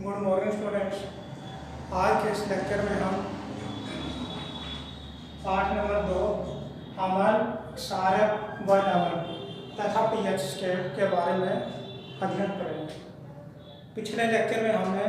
Good morning students. आज के इस लेक्चर में हम पाठ नंबर 2 अमल, क्षारक व लवण तथा पीएच स्केल के बारे में अध्ययन करेंगे। पिछले लेक्चर में हमने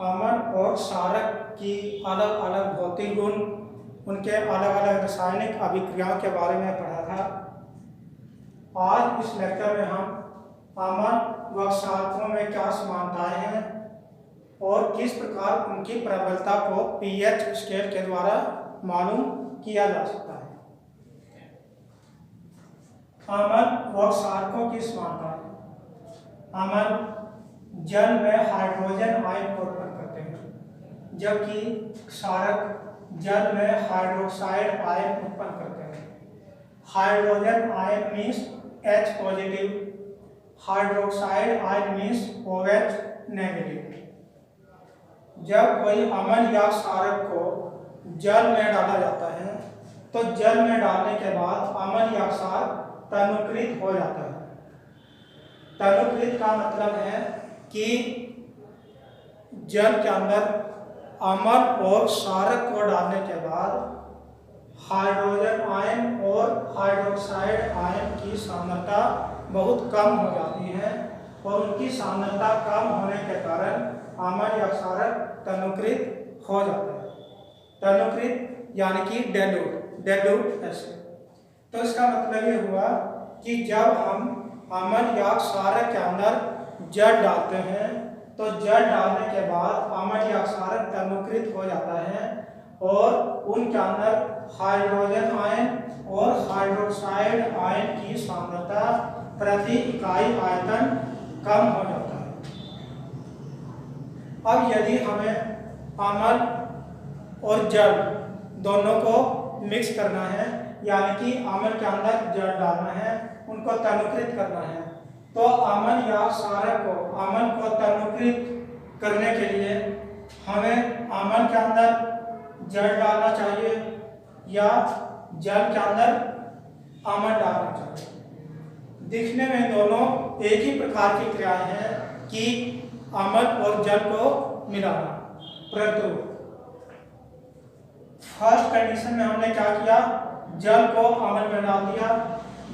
अमल और क्षारक की अलग अलग भौतिक गुण, उनके अलग अलग रासायनिक अभिक्रियाओं के बारे में पढ़ा था। आज इस लेक्चर में हम अमल व क्षारकों में क्या समानताएं हैं और किस प्रकार उनकी प्रबलता को पीएच स्केल के द्वारा मालूम किया जा सकता है। अमल व क्षारकों की समानताएं। अमल जल में हाइड्रोजन आयन को उत्पन्न करते हैं, जबकि क्षारक जल में हाइड्रोक्साइड आयन उत्पन्न करते हैं। Hydrogen ion means H positive, hydroxide ion means OH negative. जब कोई अमल या क्षारक को जल में डाला जाता है तो जल में डालने के बाद अमल या क्षार तनुकृत हो जाता है। तनुकृत का मतलब है कि जल के अंदर अमल और क्षारक को डालने के बाद हाइड्रोजन आयन और हाइड्रोक्साइड आयन की सांद्रता बहुत कम हो जाती है और उनकी सांद्रता कम होने के कारण अमल या क्षारक तनुकृत हो जाता है। तनुकृत यानी कि डेल्यूट एसिड। तो इसका मतलब ये हुआ कि जब हम अमल या क्षारक के अंदर जल डालते हैं तो जल डालने के बाद अमल या क्षारक तनुकृत हो जाता है और उनके अंदर हाइड्रोजन आयन और हाइड्रोक्साइड आयन की सांद्रता प्रति इकाई आयतन कम हो जाता है। अब यदि हमें अमल और जल दोनों को मिक्स करना है, यानी कि अमल के अंदर जल डालना है, उनको तनुकृत करना है, तो अमल या क्षारक को अमल को तनुकृत करने के लिए हमें अमल के अंदर जल डालना चाहिए या जल के अंदर अमल डालना चाहिए। दिखने में दोनों एक ही प्रकार की क्रियाएं हैं कि अमल और जल को मिलाना, परंतु फर्स्ट कंडीशन में हमने क्या किया, जल को अमल में डाल दिया।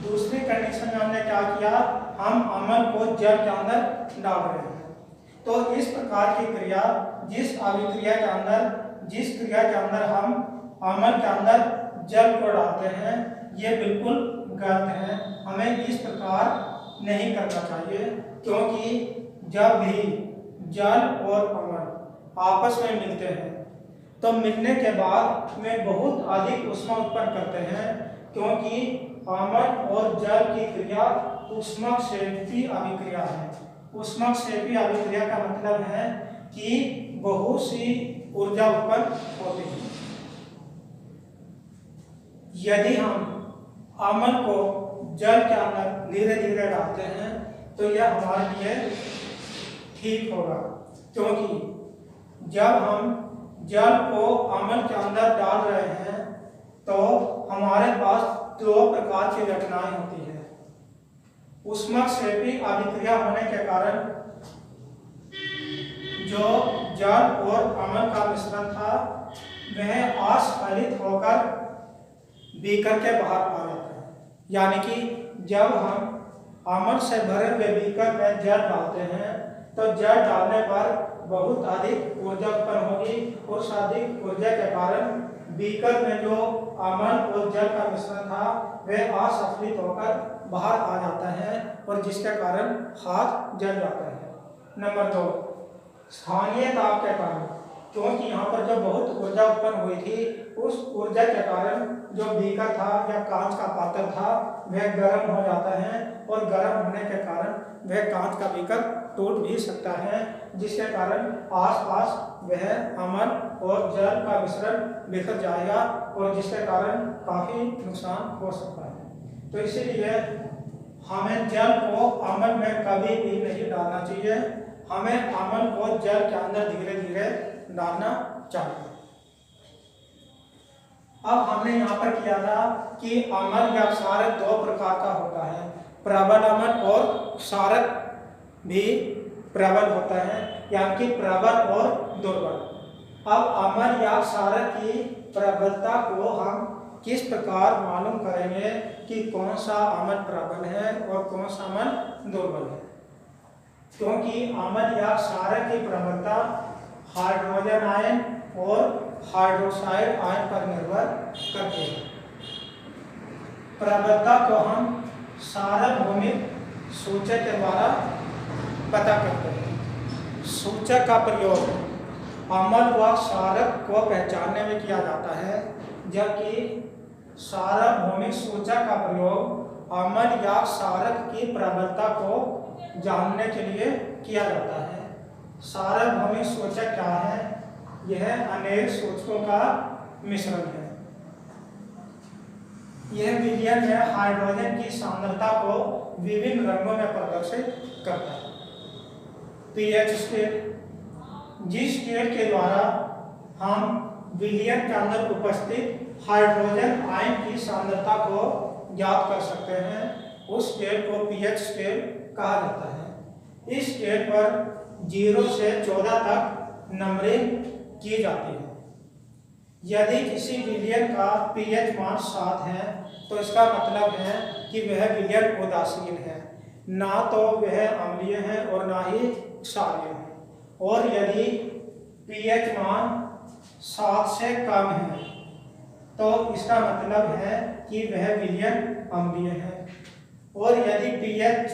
दूसरी कंडीशन में हमने क्या किया, हम अमल को जल के अंदर डाल रहे हैं। तो इस प्रकार की क्रिया, जिस अभिक्रिया के अंदर, जिस क्रिया के अंदर हम अमल के अंदर जल को डालते हैं, ये बिल्कुल गलत है। हमें इस प्रकार नहीं करना चाहिए, क्योंकि जब भी जल और अमल आपस में मिलते हैं तो मिलने के बाद वे बहुत अधिक ऊष्मा उत्पन्न करते हैं, क्योंकि अमल और जल की क्रिया ऊष्मक्षेपी अभिक्रिया है। ऊष्मक्षेपी अभिक्रिया का मतलब है कि बहुत सी ऊर्जा उत्पन्न होती है। यदि हम अमल को जल के अंदर धीरे धीरे डालते हैं तो यह हमारे लिए ठीक होगा, क्योंकि जब हम जल को अमल के अंदर डाल रहे हैं तो हमारे पास दो प्रकार की घटनाएं होती है। ऊष्मक्षेपी अभिक्रिया होने के कारण जो जल और अमल का मिश्रण था वह अस्खलित होकर बीकर के बाहर आ जाता है। यानी कि जब हम अमल से भरे हुए बीकर में जल डालते हैं तो जल डालने पर बहुत अधिक ऊर्जा उत्पन्न होगी। उस अधिक ऊर्जा के कारण बीकर में जो अमल और जल का मिश्रण था वह अस्खलित होकर बाहर आ जाता है और जिसके कारण हाथ जल जाता है। नंबर 2, स्थानीय दाब के कारण, क्योंकि यहाँ पर जो बहुत ऊर्जा उत्पन्न हुई थी, उस ऊर्जा के कारण जो बीकर था या कांच का पात्र था वह गर्म हो जाता है और गर्म होने के कारण वह कांच का बीकर टूट भी सकता है, जिसके कारण आसपास वह अमल और जल का मिश्रण बिखर जाएगा और जिसके कारण काफी नुकसान हो सकता है। तो इसीलिए हमें जल को अमल में कभी भी नहीं डालना चाहिए। हमें अमल को जल के अंदर धीरे धीरे डालना चाहिए। अब हमने यहाँ पर किया था कि अमल या क्षारक दो प्रकार का होता है, प्रबल अमल और क्षारक भी प्रबल होता है, यानी कि प्रबल और दुर्बल। अब अम्ल या क्षारक की प्रबलता को हम किस प्रकार मालूम करेंगे कि कौन सा अम्ल प्रबल है और कौन सा अम्ल दुर्बल है? क्योंकि अम्ल या क्षारक की प्रबलता हाइड्रोजन आयन और हाइड्रोक्साइड आयन पर निर्भर करती है। प्रबलता को हम सार्वभौमिक सूचक के द्वारा पता करते हैं। सूचक का प्रयोग अम्ल व क्षारक को पहचानने में किया जाता है, जबकि सार्वभौमिक सूचक का प्रयोग अम्ल या क्षारक की प्रबलता को जानने के लिए किया जाता है। सार्वभौमिक सूचक क्या है? यह अनेक सूचकों का मिश्रण है। यह विलयन में हाइड्रोजन की सांद्रता को विभिन्न रंगों में प्रदर्शित करता है। पीएच स्केल, जिस स्केल के द्वारा हम विलयन के अंदर उपस्थित हाइड्रोजन आयन की सांद्रता को ज्ञात कर सकते हैं, उस स्केल को पीएच स्केल कहा जाता है। इस स्केल पर 0 से 14 तक नंबरिंग की जाती है। यदि किसी विलयन का पीएच मान 7 है तो इसका मतलब है कि वह विलयन उदासीन है, ना तो वह अम्लीय है और ना ही क्षारीय है। और यदि पीएच मान 7 से कम है तो इसका मतलब है कि वह विलयन अम्लीय है। और यदि पीएच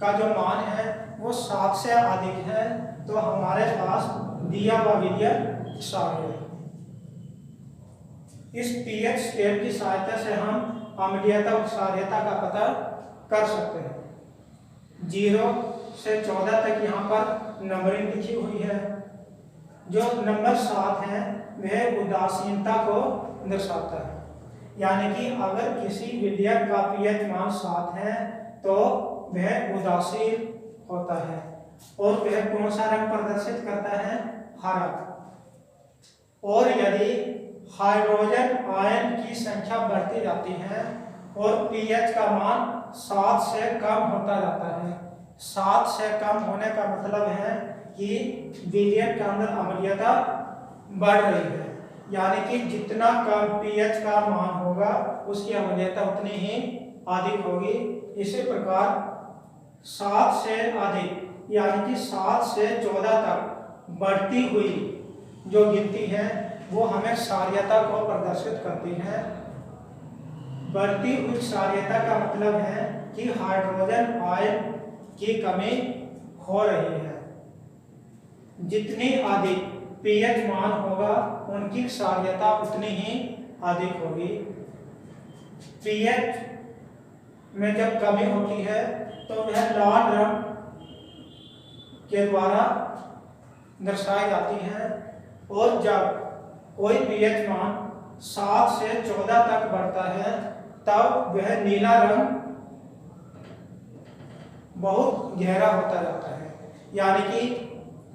का जो मान है वो 7 से अधिक है तो हमारे पास दिया हुआ विलयन क्षारीय है। इस पीएच स्केल की सहायता से हम अम्लीयता और क्षारीयता का पता कर सकते हैं। 0 से 14 तक यहाँ पर नंबरिंग लिखी हुई है। जो नंबर 7 है वह उदासीनता को दर्शाता है, यानी कि अगर किसी विलयन का पीएच मान 7 है तो वह उदासीन होता है। और वह कौन सा रंग प्रदर्शित करता है? हरा। और यदि हाइड्रोजन आयन की संख्या बढ़ती जाती है और पीएच का मान 7 से कम होता जाता है, 7 से कम होने का मतलब है कि विलयन के अंदर अम्लीयता बढ़ रही है, यानी कि जितना कम पीएच का मान होगा उसकी अम्लीयता उतनी ही अधिक होगी। इसी प्रकार 7 से अधिक यानी कि 7 से 14 तक बढ़ती हुई जो गिनती है वो हमें क्षारीयता को प्रदर्शित करती है। बढ़ती हुई क्षारीयता का मतलब है कि हाइड्रोजन आयन की कमी हो रही है। जितनी अधिक पीएच मान होगा उनकी क्षारीयता उतनी ही अधिक होगी। पीएच में जब कमी होती है तो वह लाल रंग के द्वारा दर्शाई जाती है, और जब कोई पीएच मान 7 से 14 तक बढ़ता है तब वह नीला रंग बहुत गहरा होता जाता है। यानी कि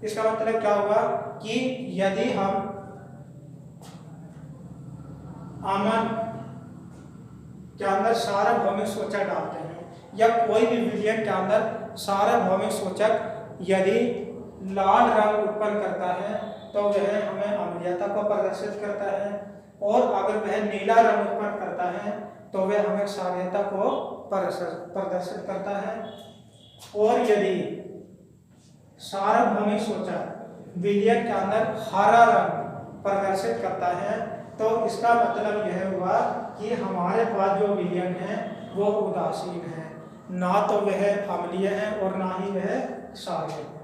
इसका मतलब क्या हुआ कि यदि हम अम्ल के अंदर सार्वभौमिक सूचक डालते हैं या कोई भी विलयन के अंदर सार्वभौमिक सूचक यदि लाल रंग उत्पन्न करता है तो वह हमें अम्लीयता को प्रदर्शित करता है, और अगर वह नीला रंग उत्पन्न करता है तो वह हमें क्षारीयता को प्रदर्शित करता है। और यदि सार्वभौमिक सूचक विलयन के अंदर हरा रंग प्रदर्शित करता है तो इसका मतलब यह हुआ कि हमारे पास जो विलयन है वो उदासीन है, ना तो वह अम्लीय है और ना ही वह क्षारीय है।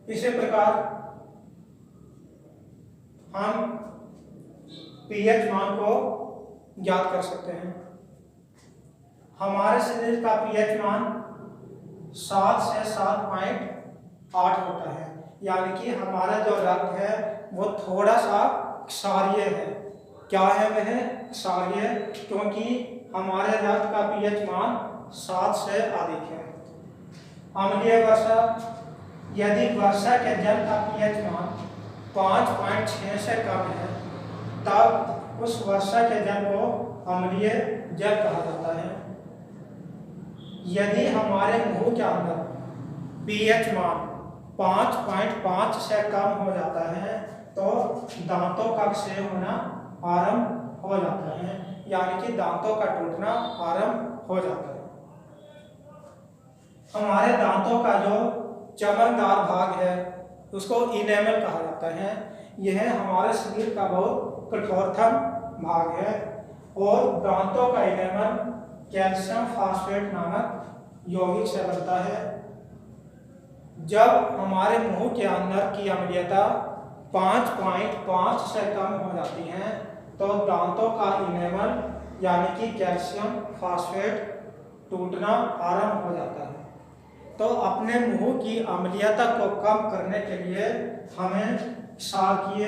इसी प्रकार हम पीएच मान को ज्ञात कर सकते हैं। हमारे शरीर का पीएच मान 7 से 7.8 होता है, यानी कि हमारा जो रक्त है वो थोड़ा सा क्षारीय है। क्या है वह? क्षारीय, क्योंकि हमारे रक्त का पीएच मान 7 से अधिक है। अम्लीय वर्षा, यदि वर्षा के जल का पीएच मान 5.6 से कम है तब उस वर्षा के जल को अम्लीय जल कहा जाता है। यदि हमारे मुंह के अंदर पीएच मान 5.5 से कम हो जाता है तो दांतों का क्षय होना आरंभ हो जाता है, यानी कि दांतों का टूटना आरंभ हो जाता है। हमारे दांतों का जो चमकदार भाग है उसको इनेमल कहा जाता है। यह हमारे शरीर का बहुत कठोरतम भाग है और दांतों का इनेमल कैल्शियम फास्फेट नामक यौगिक से बनता है। जब हमारे मुंह के अंदर की अम्लीयता 5.5 से कम हो जाती है तो दांतों का इनेमल यानी कि कैल्शियम फास्फेट टूटना आरंभ हो जाता है। तो अपने मुंह की अम्लीयता को कम करने के लिए हमें क्षारकीय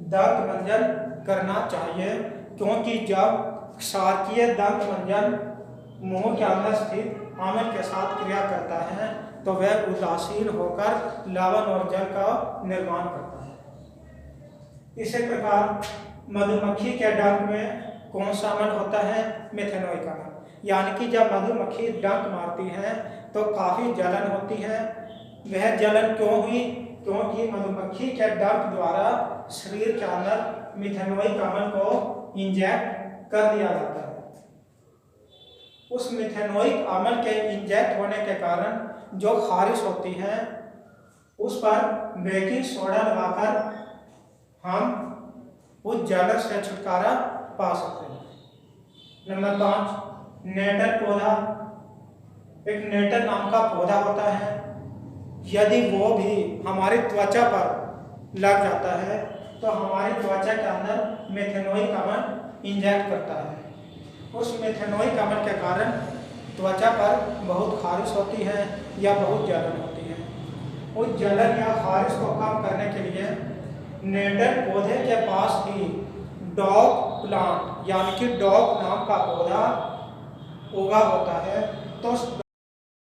दंत मंजन करना चाहिए, क्योंकि जब क्षारकीय दंत मंजन मुंह के अंदर स्थित आमिल के साथ क्रिया करता है तो वह उदासीन होकर लवण और जल का निर्माण करता है। इसी प्रकार मधुमक्खी के डंक में कौन सा अम्ल होता है? मेथेनोइक अम्ल। यानी कि जब मधुमक्खी डंक मारती है तो काफ़ी जलन होती है। वह जलन क्यों हुई? क्योंकि मधुमक्खी के डंक द्वारा शरीर के अंदर मेथेनोइक अम्ल को इंजेक्ट कर दिया जाता है। उस मेथेनोइक अम्ल के इंजेक्ट होने के कारण जो खारिश होती है उस पर बेकिंग सोडा लगाकर हम उस जलन से छुटकारा पा सकते हैं। नंबर 5, नेटर पौधा। एक नेटर नाम का पौधा होता है। यदि वो भी हमारी त्वचा पर लग जाता है तो हमारी त्वचा के अंदर मेथेनोइक अम्ल इंजेक्ट करता है। उस मेथेनोइक अम्ल के कारण त्वचा पर बहुत खारिश होती है या बहुत जलन होती है। उस जलन या खारिश को कम करने के लिए नेटर पौधे के पास ही डॉग प्लांट यानी कि डॉग नाम का पौधा उगा होता है। तो